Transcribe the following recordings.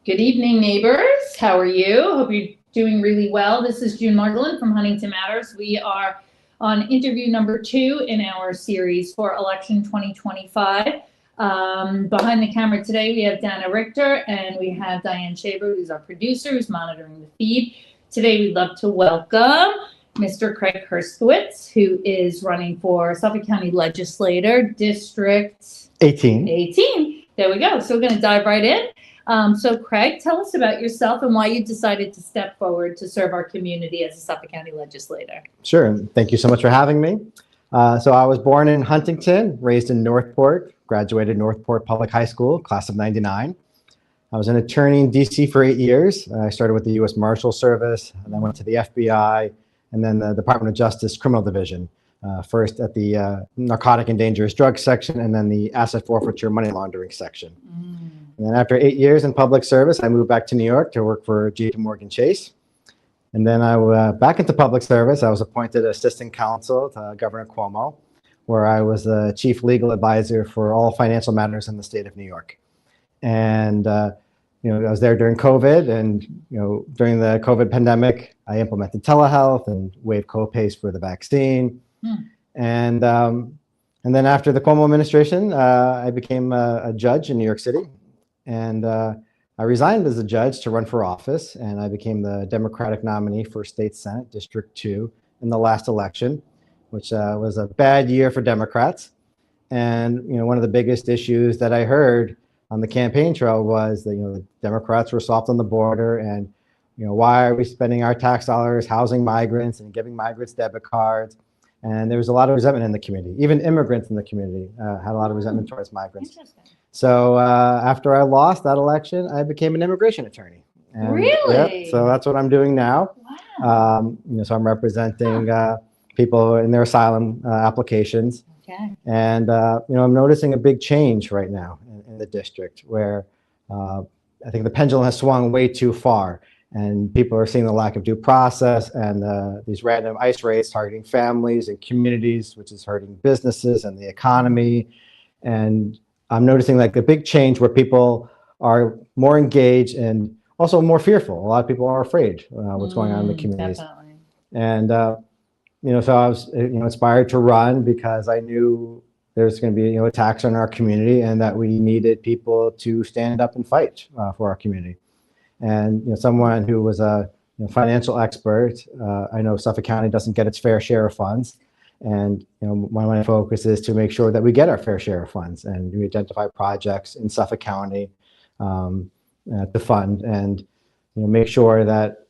Good evening, neighbors. How are you? Hope you're doing really well. This is June Margolin from Huntington Matters. We are on interview number 2 in our series for election 2025. Behind the camera today, we have Dana Richter and we have Diane Shaver, who's our producer, who's monitoring the feed. Today, we'd love to welcome Mr. Craig Herskowitz, who is running for Suffolk County Legislator, District 18. There we go. So we're going to dive right in. So Craig, tell us about yourself and why you decided to step forward to serve our community as a Suffolk County Legislator. Sure. Thank you so much for having me. So I was born in Huntington, raised in Northport, graduated Northport Public High School, class of '99. I was an attorney in DC for 8 years. I started with the U.S. Marshal Service, and then went to the FBI, and then the Department of Justice Criminal Division. First at the narcotic and dangerous drugs section, and then the asset forfeiture money laundering section. And then after 8 years in public service, I moved back to New York to work for JPMorgan Chase. And then I back into public service. I was appointed assistant counsel to Governor Cuomo, where I was the chief legal advisor for all financial matters in the state of New York. And I was there during COVID, and during the COVID pandemic, I implemented telehealth and waived co-pays for the vaccine. And then after the Cuomo administration, I became a judge in New York City. And I resigned as a judge to run for office, and I became the Democratic nominee for State Senate District 2 in the last election, which was a bad year for Democrats. And one of the biggest issues that I heard on the campaign trail was that the Democrats were soft on the border, and why are we spending our tax dollars housing migrants and giving migrants debit cards? And there was a lot of resentment in the community. Even immigrants in the community had a lot of resentment towards migrants. So after I lost that election, I became an immigration attorney. And, really? So that's what I'm doing now. Wow. So I'm representing people in their asylum applications. Okay. And I'm noticing a big change right now in the district, where I think the pendulum has swung way too far. And people are seeing the lack of due process and these random ICE raids targeting families and communities, which is hurting businesses and the economy. And I'm noticing like a big change where people are more engaged and also more fearful. A lot of people are afraid what's going on in the communities. Definitely. And so I was inspired to run because I knew there's going to be attacks on our community, and that we needed people to stand up and fight for our community. And someone who was a financial expert, I know Suffolk County doesn't get its fair share of funds, and one of my focus is to make sure that we get our fair share of funds, and we identify projects in Suffolk County to fund, and make sure that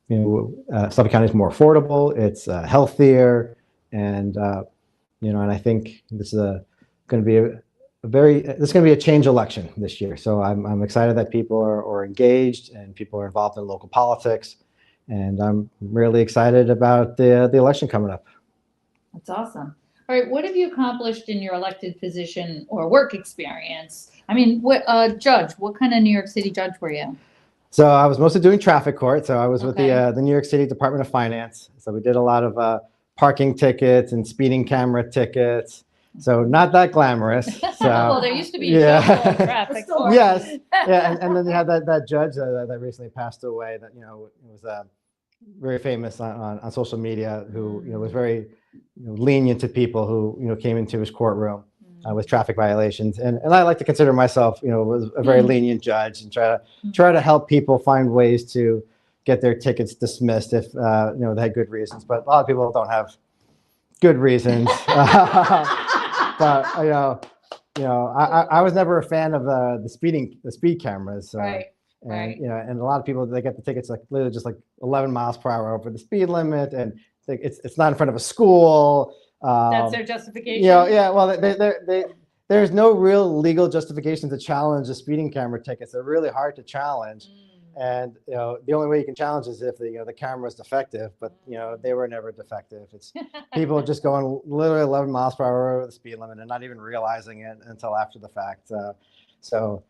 Suffolk County is more affordable, it's healthier, and and I think this is going to be this is going to be a change election this year. So I'm excited that people are engaged and people are involved in local politics, and I'm really excited about the election coming up. That's awesome. All right, what have you accomplished in your elected position or work experience? I mean, judge, what kind of New York City judge were you? So I was mostly doing traffic court. So I was with Okay. the New York City Department of Finance. So we did a lot of parking tickets and speeding camera tickets. So not that glamorous. So, Well, there used to be yeah. traffic court. Yes. Yeah. And then you had that judge that recently passed away that, was very famous on social media, who, was very lenient to people who, came into his courtroom with traffic violations. And I like to consider myself, was a very lenient judge, and try to help people find ways to get their tickets dismissed if, they had good reasons. But a lot of people don't have good reasons. But I was never a fan of the speed cameras. Right. And Right. and a lot of people, they get the tickets like literally just like 11 miles per hour over the speed limit, and it's not in front of a school. That's their justification. Yeah. Well, there's no real legal justification to challenge the speeding camera tickets. They're really hard to challenge. And the only way you can challenge is if the camera is defective, but they were never defective. It's people just going literally 11 miles per hour over the speed limit and not even realizing it until after the fact. So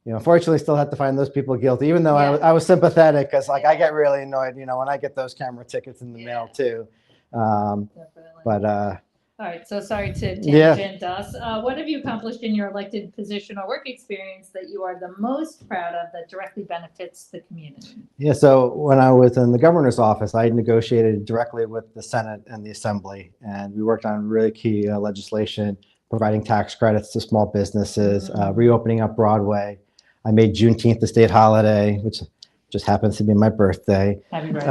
unfortunately, still have to find those people guilty, even though I was sympathetic, because I get really annoyed when I get those camera tickets in the mail too. But All right, so sorry to Yeah. tangent us. What have you accomplished in your elected position or work experience that you are the most proud of that directly benefits the community? Yeah, so when I was in the governor's office, I negotiated directly with the Senate and the Assembly, and we worked on really key legislation, providing tax credits to small businesses, reopening up Broadway. I made Juneteenth the state holiday, which just happens to be my birthday. Happy birthday.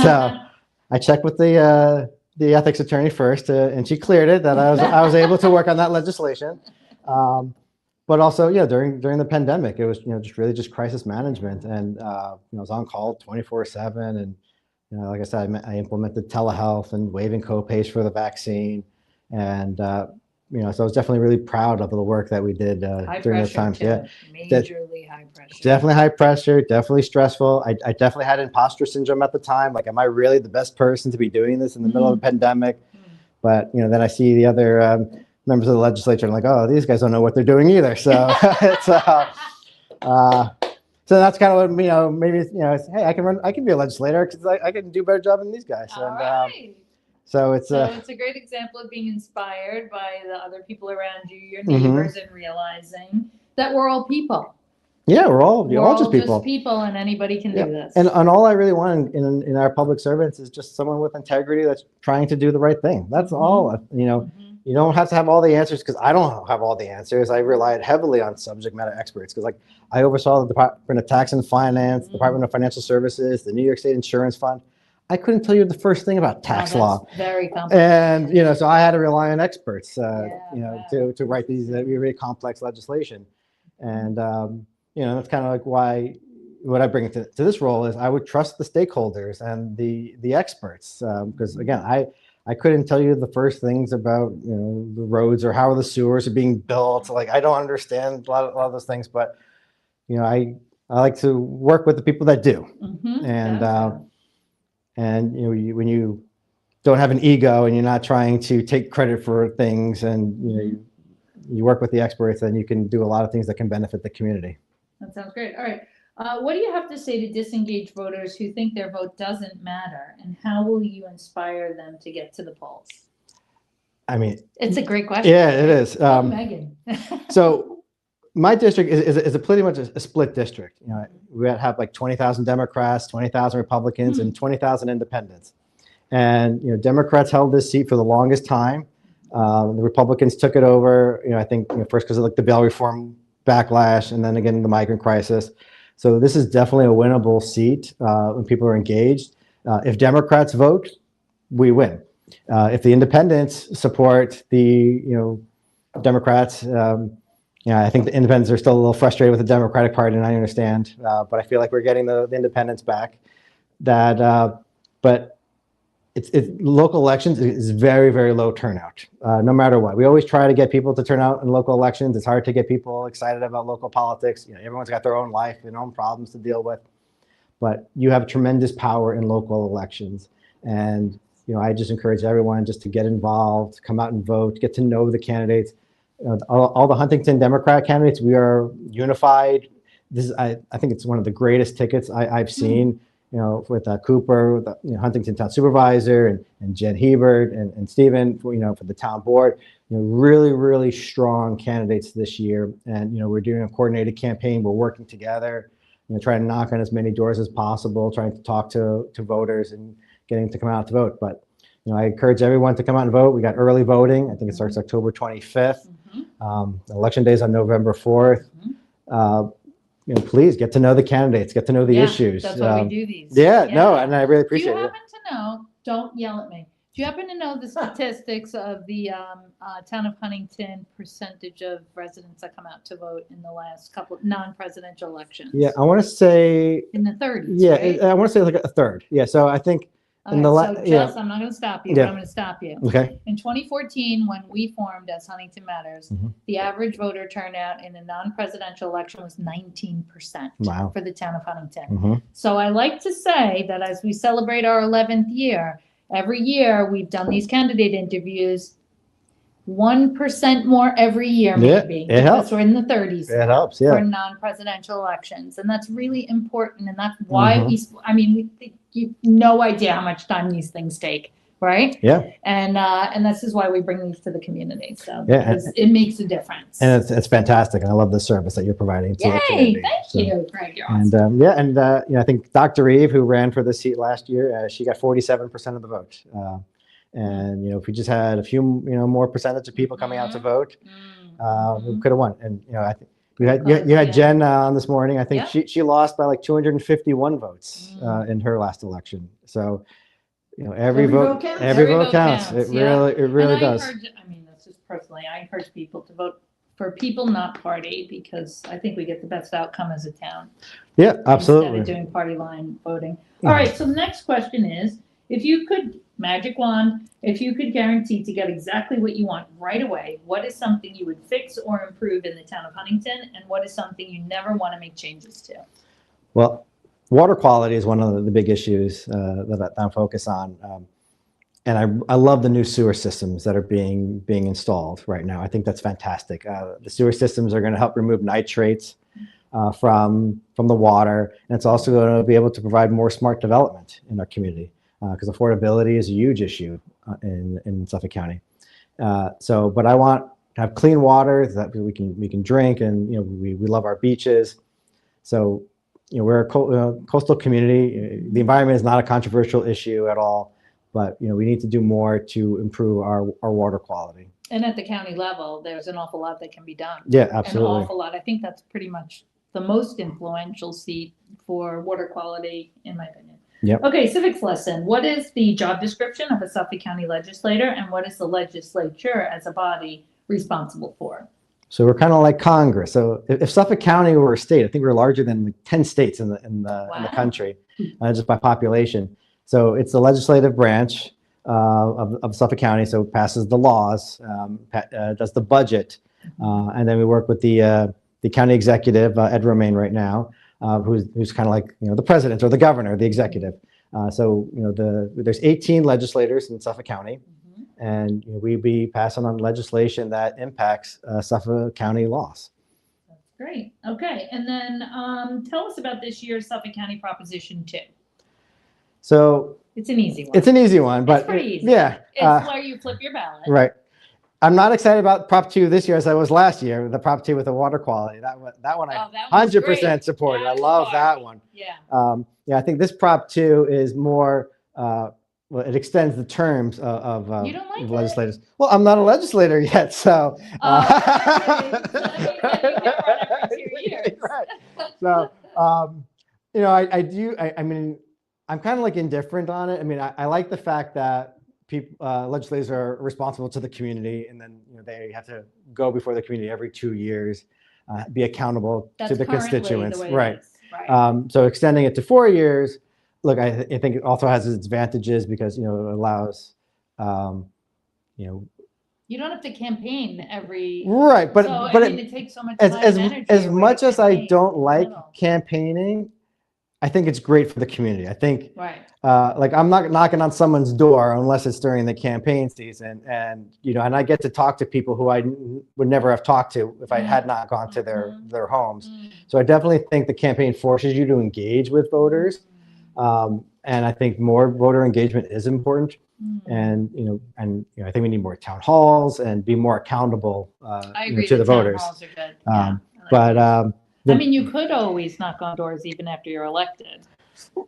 So I checked with the ethics attorney first, and she cleared it that I was able to work on that legislation. But also, yeah, during the pandemic, it was just crisis management, and I was on call 24/7, and like I said, I implemented telehealth and waiving co-pays for the vaccine, and so I was definitely really proud of the work that we did during those times. Too. Yeah, majorly high pressure. Definitely high pressure, definitely stressful. I definitely had imposter syndrome at the time. Like, am I really the best person to be doing this in the middle of a pandemic? But then I see the other members of the legislature and I'm like, oh, these guys don't know what they're doing either. So it's so that's kind of what maybe it's, hey, I can be a legislator because I can do a better job than these guys. All right. So it's a great example of being inspired by the other people around you, your neighbors, and realizing that we're all people. Yeah, we're all just people. Just people, and anybody can do this. And all I really want in our public servants is just someone with integrity that's trying to do the right thing. That's all. You don't have to have all the answers, because I don't have all the answers. I relied heavily on subject matter experts, because I oversaw the Department of Tax and Finance, Department of Financial Services, the New York State Insurance Fund. I couldn't tell you the first thing about tax law. Very complicated. And so I had to rely on experts, to write these really complex legislation. And that's kind of like why what I bring to this role is I would trust the stakeholders and the experts, because again, I couldn't tell you the first things about the roads or how the sewers are being built. Like, I don't understand a lot of those things, but I like to work with the people that do. And when you don't have an ego and you're not trying to take credit for things, and you work with the experts, then you can do a lot of things that can benefit the community. That sounds great. All right. What do you have to say to disengaged voters who think their vote doesn't matter, and how will you inspire them to get to the polls? I mean, it's a great question. Yeah, it is. Megan. So my district is a pretty much a split district. We have like 20,000 Democrats, 20,000 Republicans, and 20,000 independents. And Democrats held this seat for the longest time. The Republicans took it over. I think first because of the bail reform backlash, and then again the migrant crisis. So this is definitely a winnable seat when people are engaged. If Democrats vote, we win. If the independents support the Democrats, I think the independents are still a little frustrated with the Democratic Party, and I understand. But I feel like we're getting the independents back. But it's local elections is very, very low turnout, no matter what. We always try to get people to turn out in local elections. It's hard to get people excited about local politics. Everyone's got their own life and own problems to deal with. But you have tremendous power in local elections. And I just encourage everyone just to get involved, come out and vote, get to know the candidates. All the Huntington Democrat candidates, we are unified. I think it's one of the greatest tickets I've seen. With Cooper, with the Huntington Town Supervisor, and Jen Hebert and Stephen, for the town board, really, really strong candidates this year. And, we're doing a coordinated campaign. We're working together, trying to knock on as many doors as possible, trying to talk to voters and getting them to come out to vote. But, I encourage everyone to come out and vote. We got early voting. I think it starts October 25th. Election day is on November 4th. Please get to know the candidates, get to know the issues. That's why we do these. No, and I really appreciate it. Do you happen to know, don't yell at me, do you happen to know the statistics of the town of Huntington percentage of residents that come out to vote in the last couple of non-presidential elections? Yeah, I want to say. In the 30s, Yeah, right? I want to say like a third. Yeah, so I think. I'm not going to stop you, but I'm going to stop you. Okay. In 2014, when we formed as Huntington Matters, the average voter turnout in a non-presidential election was 19% for the town of Huntington. So I like to say that as we celebrate our 11th year, every year we've done these candidate interviews, 1% more every year, maybe. It helps. We're in the 30s. It helps, for non-presidential elections, and that's really important. And that's why you have no idea how much time these things take right? Yeah. And this is why we bring these to the community. So Yeah, because it makes a difference. And it's fantastic. And I love the service that you're providing to the community. Thank you, Craig. You're awesome. And I think Dr. Eve, who ran for the seat last year, she got 47% of the vote. And if we just had a few more percentage of people coming out to vote, we could have won. And I think you had Jen on this morning. I think she lost by like 251 votes in her last election. So every vote counts. It really does. That's just personally, I encourage people to vote for people, not party, because I think we get the best outcome as a town. Yeah, absolutely. Instead of doing party line voting. All right. So the next question is, if you could magic wand, if you could guarantee to get exactly what you want right away, what is something you would fix or improve in the town of Huntington, and what is something you never want to make changes to? Well, water quality is one of the big issues that I'm focused on. And I love the new sewer systems that are being installed right now. I think that's fantastic. The sewer systems are going to help remove nitrates from the water, and it's also going to be able to provide more smart development in our community, because affordability is a huge issue in Suffolk County. But I want to have clean water that we can drink, and we love our beaches. So we're a coastal community. The environment is not a controversial issue at all, but we need to do more to improve our water quality. And at the county level, there's an awful lot that can be done. Yeah, absolutely. An awful lot. I think that's pretty much the most influential seat for water quality, in my opinion. Yep. Okay, civics lesson. What is the job description of a Suffolk County legislator, and what is the legislature as a body responsible for? So we're kind of like Congress. So if Suffolk County were a state, I think we're larger than like 10 states in the country, just by population. So it's the legislative branch of Suffolk County. So it passes the laws, does the budget, and then we work with the county executive, Ed Romaine, right now, who's kind of like the president or the governor, the executive. There's 18 legislators in Suffolk County, and we be passing on legislation that impacts Suffolk County laws. That's great. Okay, and then tell us about this year's Suffolk County Proposition 2. So it's an easy one. It's an easy one, but it's pretty easy. Yeah, it's where you flip your ballot. Right. I'm not excited about Prop 2 this year as I was last year. The Prop 2 with the water quality. That one I 100% supported. I love that one. Yeah. I think this Prop 2 is more. Well, it extends the terms of you don't like legislators. Well, I'm not a legislator yet, so. Okay. So that means that you can run every 2 years. Right. So, I do. I mean, I'm kind of like indifferent on it. I mean, I like the fact that legislators are responsible to the community, and then they have to go before the community every 2 years, be accountable to the constituents. Right. So extending it to 4 years. Look, I think it also has its advantages because it allows, you don't have to campaign every. Right, but it takes so much time and energy. As much as I don't like campaigning, I think it's great for the community. I think, like, I'm not knocking on someone's door unless it's during the campaign season, and and I get to talk to people who I would never have talked to if I had not gone to their homes. So I definitely think the campaign forces you to engage with voters. And I think more voter engagement is important, and I think we need more town halls and be more accountable to the voters. Town halls are good. I mean, you could always knock on doors even after you're elected.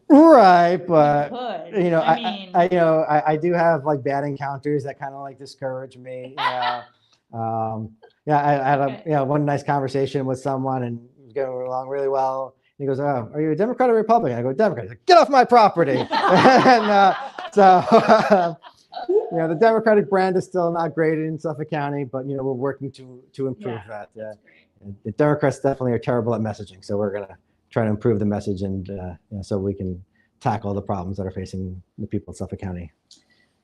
Right, but you could. I do have like bad encounters that kind of like discourage me. I had one nice conversation with someone, and it was going along really well. He goes, "Oh, are you a Democrat or Republican?" I go, "Democrat." He's like, "Get off my property!" And the Democratic brand is still not great in Suffolk County, but we're working to improve that. The Democrats definitely are terrible at messaging, so we're gonna try to improve the message, and so we can tackle the problems that are facing the people of Suffolk County.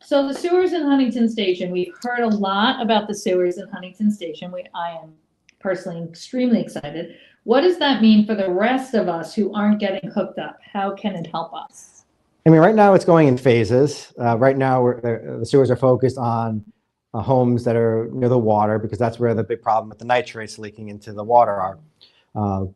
So the sewers in Huntington Station, we've heard a lot about the sewers in Huntington Station. I am personally extremely excited. What does that mean for the rest of us who aren't getting hooked up? How can it help us? I mean, right now it's going in phases. Right now, the sewers are focused on homes that are near the water because that's where the big problem with the nitrates leaking into the water are.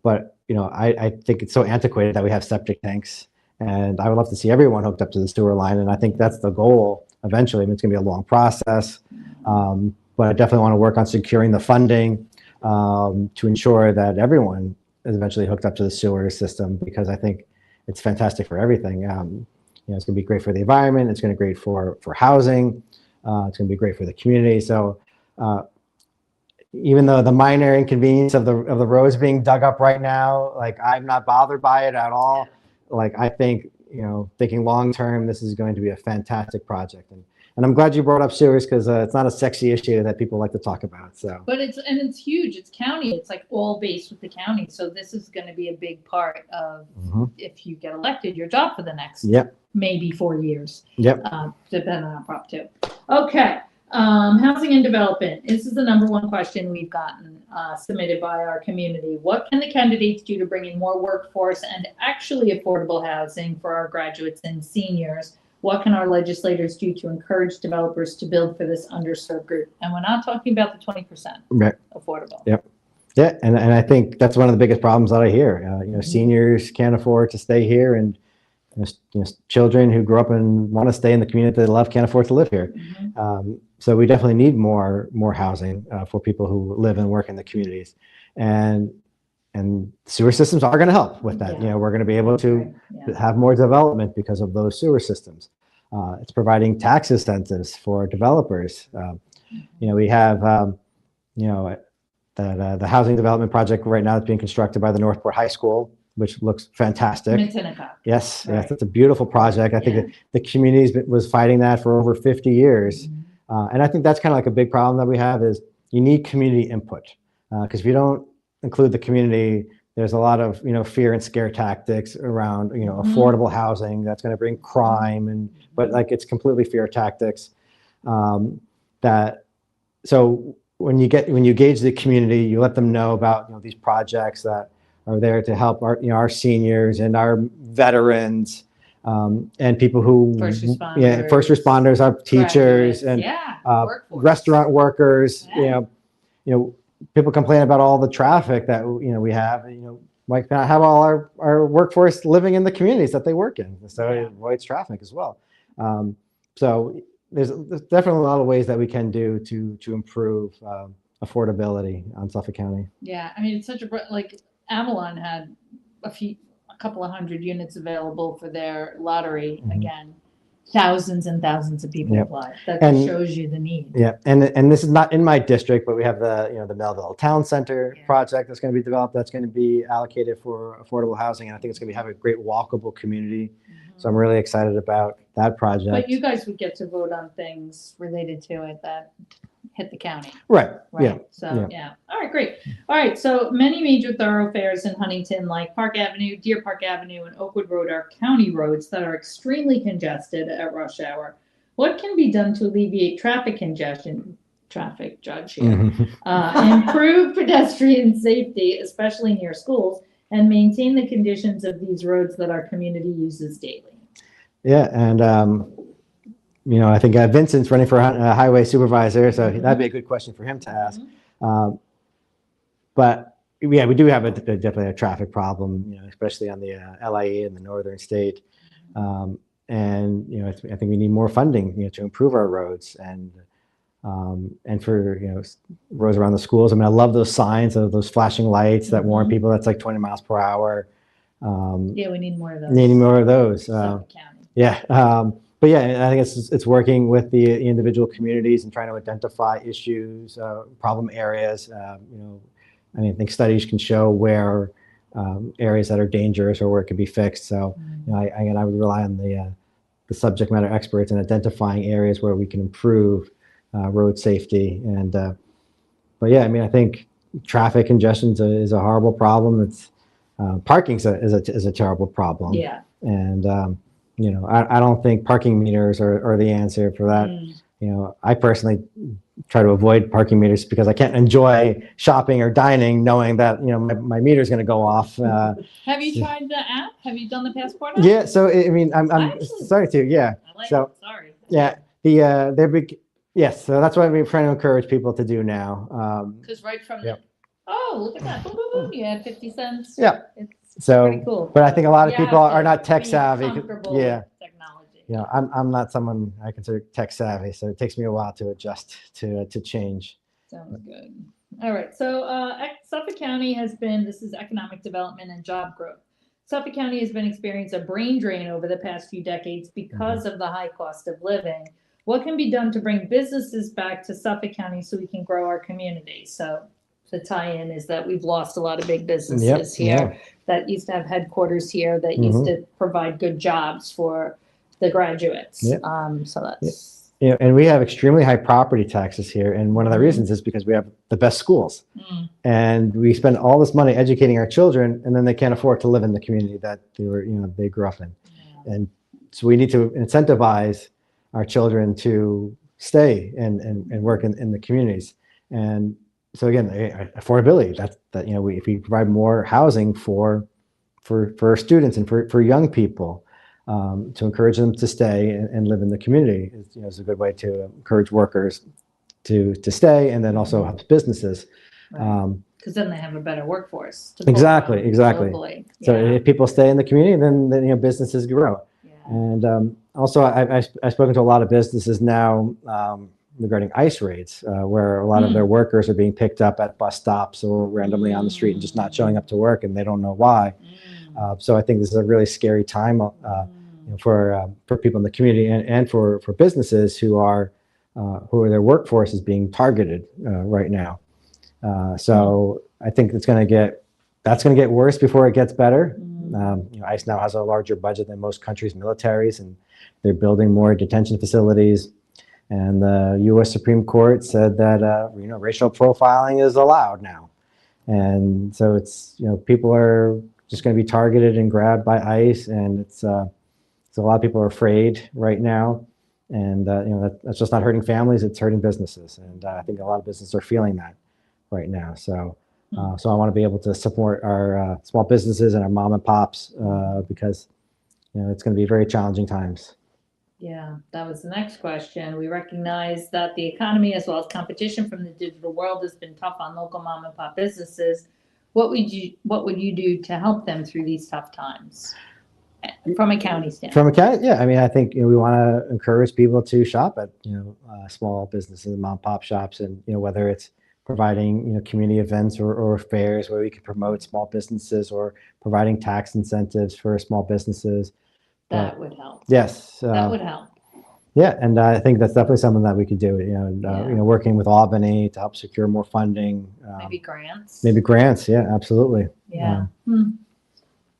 But I think it's so antiquated that we have septic tanks, and I would love to see everyone hooked up to the sewer line. And I think that's the goal eventually. I mean, it's going to be a long process, but I definitely want to work on securing the funding to ensure that everyone is eventually hooked up to the sewer system, because I think it's fantastic for everything. It's going to be great for the environment. It's going to be great for housing. It's going to be great for the community. So even though the minor inconvenience of the roads being dug up right now, like, I'm not bothered by it at all. Like, I think, thinking long term, this is going to be a fantastic project. And I'm glad you brought up sewers, because it's not a sexy issue that people like to talk about. So, but it's huge. It's county. It's like all based with the county. So this is going to be a big part of if you get elected, your job for the next maybe 4 years. Depending on Prop 2. Okay. Housing and development. This is the #1 question we've gotten submitted by our community. What can the candidates do to bring in more workforce and actually affordable housing for our graduates and seniors? What can our legislators do to encourage developers to build for this underserved group? And we're not talking about the 20% affordable. Yeah, and I think that's one of the biggest problems that I hear. Seniors can't afford to stay here, and children who grow up and want to stay in the community they love can't afford to live here. So we definitely need more housing for people who live and work in the communities, and sewer systems are going to help with that. We're going to be able to have more development because of those sewer systems. It's providing tax incentives for developers. We have the housing development project right now that's being constructed by the Northport High School, which looks fantastic. Yes, it's a beautiful project. I think the community was fighting that for over 50 years. And I think that's kind of like a big problem that we have, is you need community input. Because if you don't include the community, there's a lot of, fear and scare tactics around, affordable housing that's going to bring crime, but like, it's completely fear tactics. So when you gauge the community, you let them know about, these projects that are there to help our seniors and our veterans, and people who first responders, our teachers, and restaurant workers. People complain about all the traffic that we have. Like, not have all our workforce living in the communities that they work in, so it avoids traffic as well. So there's definitely a lot of ways that we can do to improve affordability on Suffolk County. Yeah, I mean, it's such Avalon had a couple of hundred units available for their lottery. Again, thousands and thousands of people applied. That just shows you the need. Yeah, and this is not in my district, but we have the Melville Town Center project that's going to be developed. That's going to be allocated for affordable housing, and I think it's going to have a great walkable community. So I'm really excited about that project. But you guys would get to vote on things related to it that hit the county. Right. Yeah. So, All right, great. All right. So many major thoroughfares in Huntington, like Park Avenue, Deer Park Avenue, and Oakwood Road, are county roads that are extremely congested at rush hour. What can be done to alleviate traffic congestion? Traffic judge here. Improve pedestrian safety, especially near schools, and maintain the conditions of these roads that our community uses daily. Yeah, and I think Vincent's running for highway supervisor, so that'd be a good question for him to ask. But we do have definitely a traffic problem, especially on the LIE in the northern state. And I think we need more funding, to improve our roads and for roads around the schools. I mean, I love those signs of those flashing lights that warn people that's like 20 miles per hour. We need more of those. Needing more of those. But I think it's working with the individual communities and trying to identify issues, problem areas. I think studies can show where areas that are dangerous or where it can be fixed. So I would rely on the subject matter experts in identifying areas where we can improve road safety. And I think traffic congestion is a horrible problem. It's parking is a terrible problem. Yeah. And I don't think parking meters are the answer for that. I personally try to avoid parking meters because I can't enjoy shopping or dining knowing that my meter is going to go off. Have you tried the app? Have you done the Passport app? Yeah. So I'm sorry to. Yeah. Sorry. Yeah. They're big. Yes. So that's what we're trying to encourage people to do now. Because right from look at that. Boom, boom, boom. You had 50 cents. Yeah. It's so pretty cool. But I think a lot of people are not tech savvy. Technology. I'm not someone I consider tech savvy, so it takes me a while to adjust to change. Sounds good. All right. So Suffolk County this is economic development and job growth. Suffolk County has been experiencing a brain drain over the past few decades because of the high cost of living. What can be done to bring businesses back to Suffolk County so we can grow our community? So the tie-in is that we've lost a lot of big businesses here that used to have headquarters here, that used to provide good jobs for the graduates. So that's... And we have extremely high property taxes here. And one of the reasons is because we have the best schools. And we spend all this money educating our children, and then they can't afford to live in the community that they grew up in. And so we need to incentivize our children to stay and work in the communities. And so again, affordability, if we provide more housing for students and for young people, to encourage them to stay and live in the community is a good way to encourage workers to stay, and then also helps businesses. Because then they have a better workforce. Exactly. Locally. So if people stay in the community, then businesses grow. And also, I've spoken to a lot of businesses now regarding ICE raids, where a lot of their workers are being picked up at bus stops or randomly on the street and just not showing up to work, and they don't know why. So I think this is a really scary time for people in the community and for businesses who their workforce is being targeted right now. So I think that's going to get worse before it gets better. ICE now has a larger budget than most countries' militaries, and they're building more detention facilities. And the U.S. Supreme Court said that racial profiling is allowed now, and so it's people are just going to be targeted and grabbed by ICE, and it's a lot of people are afraid right now, and that's just not hurting families; it's hurting businesses, and I think a lot of businesses are feeling that right now. So, so I want to be able to support our small businesses and our mom and pops because it's going to be very challenging times. Yeah, that was the next question. We recognize that the economy as well as competition from the digital world has been tough on local mom and pop businesses. What would you do to help them through these tough times from a county standpoint? From a county, yeah. I mean, I think we want to encourage people to shop at small businesses and mom and pop shops, and whether it's providing community events or fairs where we can promote small businesses, or providing tax incentives for small businesses. That would help. Yes, that would help. Yeah, and I think that's definitely something that we could do. Working with Albany to help secure more funding. Maybe grants. Maybe grants. Yeah, absolutely. Yeah.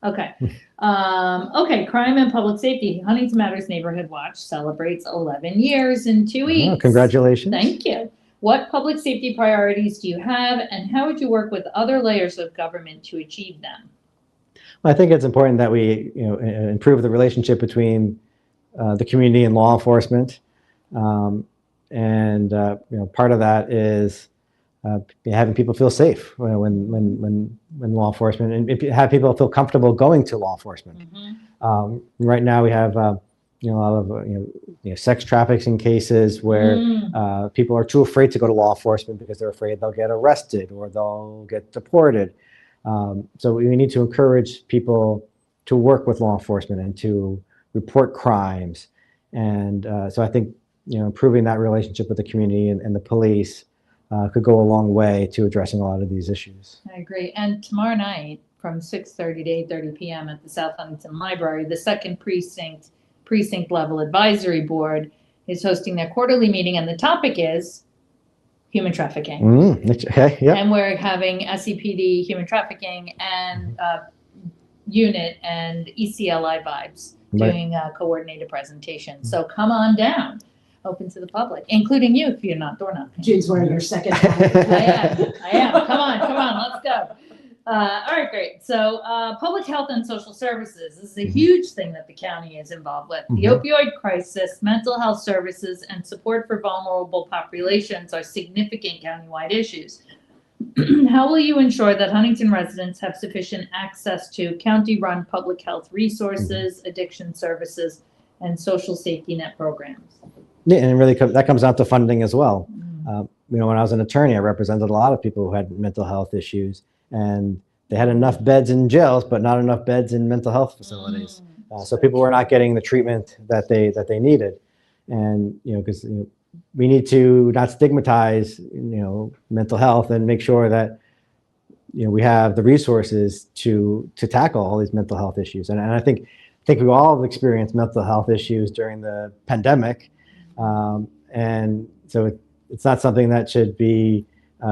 Okay. Okay. Crime and public safety. Huntington Matters Neighborhood Watch celebrates 11 years in 2 weeks. Oh, congratulations. Thank you. What public safety priorities do you have, and how would you work with other layers of government to achieve them? I think it's important that we, improve the relationship between the community and law enforcement, and part of that is having people feel safe when law enforcement, and have people feel comfortable going to law enforcement. Right now, we have a lot of sex trafficking cases where people are too afraid to go to law enforcement because they're afraid they'll get arrested or they'll get deported. So we need to encourage people to work with law enforcement and to report crimes. And so I think improving that relationship with the community and the police could go a long way to addressing a lot of these issues. I agree. And tomorrow night from 6:30 to 8:30 p.m. at the South Huntington Library, the second precinct level advisory board is hosting their quarterly meeting, and the topic is human trafficking. Okay, yeah. And we're having SEPD human trafficking and unit and ECLI vibes doing a coordinated presentation. So come on down, open to the public, including you if you're not door knocking. June's wearing your second. I am. Come on, let's go. All right, great. So public health and social services. This is a huge thing that the county is involved with. The opioid crisis, mental health services, and support for vulnerable populations are significant countywide issues. How will you ensure that Huntington residents have sufficient access to county-run public health resources, addiction services, and social safety net programs? Yeah, and really that comes down to funding as well. When I was an attorney, I represented a lot of people who had mental health issues. And they had enough beds in jails, but not enough beds in mental health facilities. So people were not getting the treatment that they needed. And, because we need to not stigmatize, mental health, and make sure that, we have the resources to tackle all these mental health issues. And I think we all have experienced mental health issues during the pandemic. And so it's not something that should be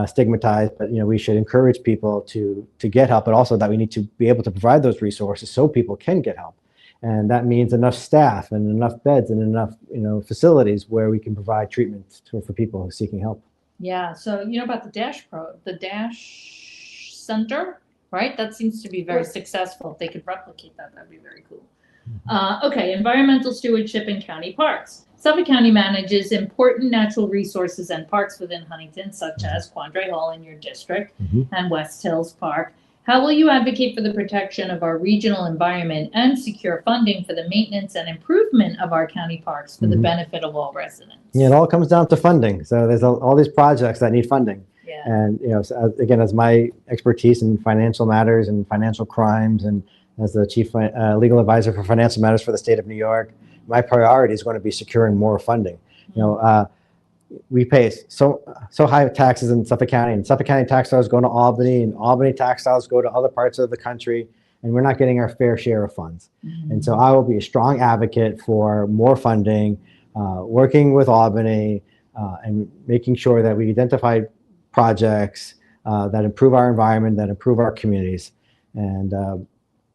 stigmatized, but, we should encourage people to get help, but also that we need to be able to provide those resources so people can get help. And that means enough staff and enough beds and enough, facilities where we can provide treatment for people seeking help. Yeah. So, about the DASH Center, right? That seems to be very successful. If they could replicate that, that'd be very cool. Okay. Environmental stewardship in county parks. Suffolk County manages important natural resources and parks within Huntington, such as Quandre Hall in your district and West Hills Park. How will you advocate for the protection of our regional environment and secure funding for the maintenance and improvement of our county parks for the benefit of all residents? Yeah, it all comes down to funding. So there's all these projects that need funding. Yeah. And, so again, as my expertise in financial matters and financial crimes, and as the chief legal advisor for financial matters for the state of New York, my priority is going to be securing more funding. We pay so high taxes in Suffolk County, and Suffolk County tax dollars go to Albany, and Albany tax dollars go to other parts of the country, and we're not getting our fair share of funds. And so I will be a strong advocate for more funding, working with Albany, and making sure that we identify projects that improve our environment, that improve our communities. And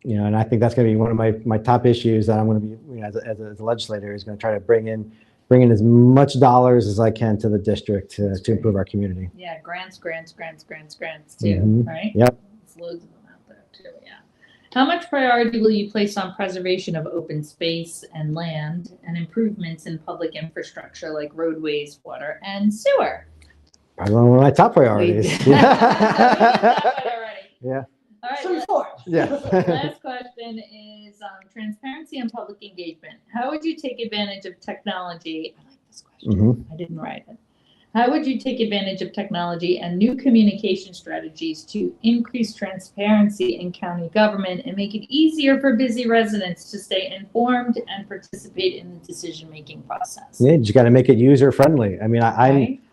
and I think that's going to be one of my top issues that I'm going to be, as a legislator, is going to try to bring in as much dollars as I can to the district to improve our community. Yeah, grants too, right? Yep. There's loads of them out there too, yeah. How much priority will you place on preservation of open space and land and improvements in public infrastructure like roadways, water, and sewer? Probably one of my top priorities. Yeah. All right. Last question is transparency and public engagement. How would you take advantage of technology? I like this question. I didn't write it. How would you take advantage of technology and new communication strategies to increase transparency in county government and make it easier for busy residents to stay informed and participate in the decision-making process? Yeah, you got to make it user friendly. I mean,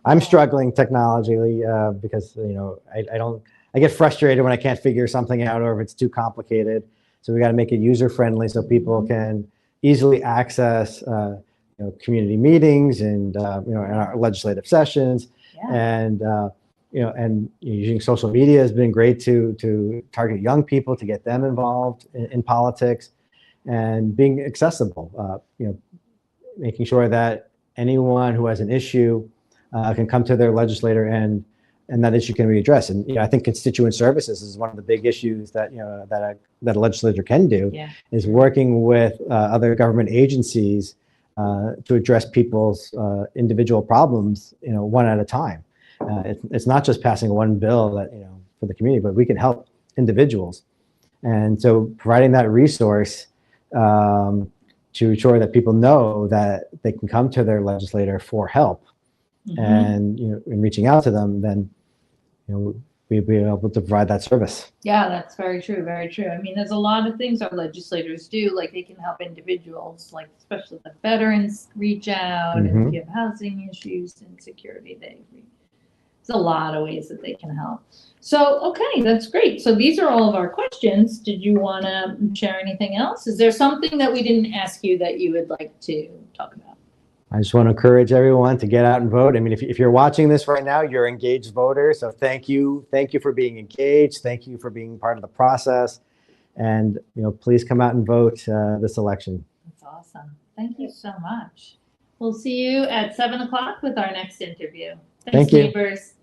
I'm struggling technologically because I get frustrated when I can't figure something out or if it's too complicated. So we got to make it user friendly so people can easily access community meetings and and our legislative sessions. And using social media has been great to target young people, to get them involved in politics, and being accessible. Making sure that anyone who has an issue can come to their legislator and that issue can be addressed. And I think constituent services is one of the big issues that that a legislator can do, is working with other government agencies to address people's individual problems, one at a time. It's not just passing one bill that for the community, but we can help individuals. And so providing that resource to ensure that people know that they can come to their legislator for help. And in reaching out to them, then we'd be able to provide that service. Yeah, that's very true. Very true. I mean, there's a lot of things our legislators do. Like they can help individuals, like especially the veterans, reach out, and if you have housing issues, insecurity, there's a lot of ways that they can help. So, okay, that's great. So these are all of our questions. Did you want to share anything else? Is there something that we didn't ask you that you would like to talk about? I just want to encourage everyone to get out and vote. I mean, if you're watching this right now, you're an engaged voter. So thank you. Thank you for being engaged. Thank you for being part of the process. And, please come out and vote this election. That's awesome. Thank you so much. We'll see you at 7 o'clock with our next interview. Thanks, Thank you. neighbors.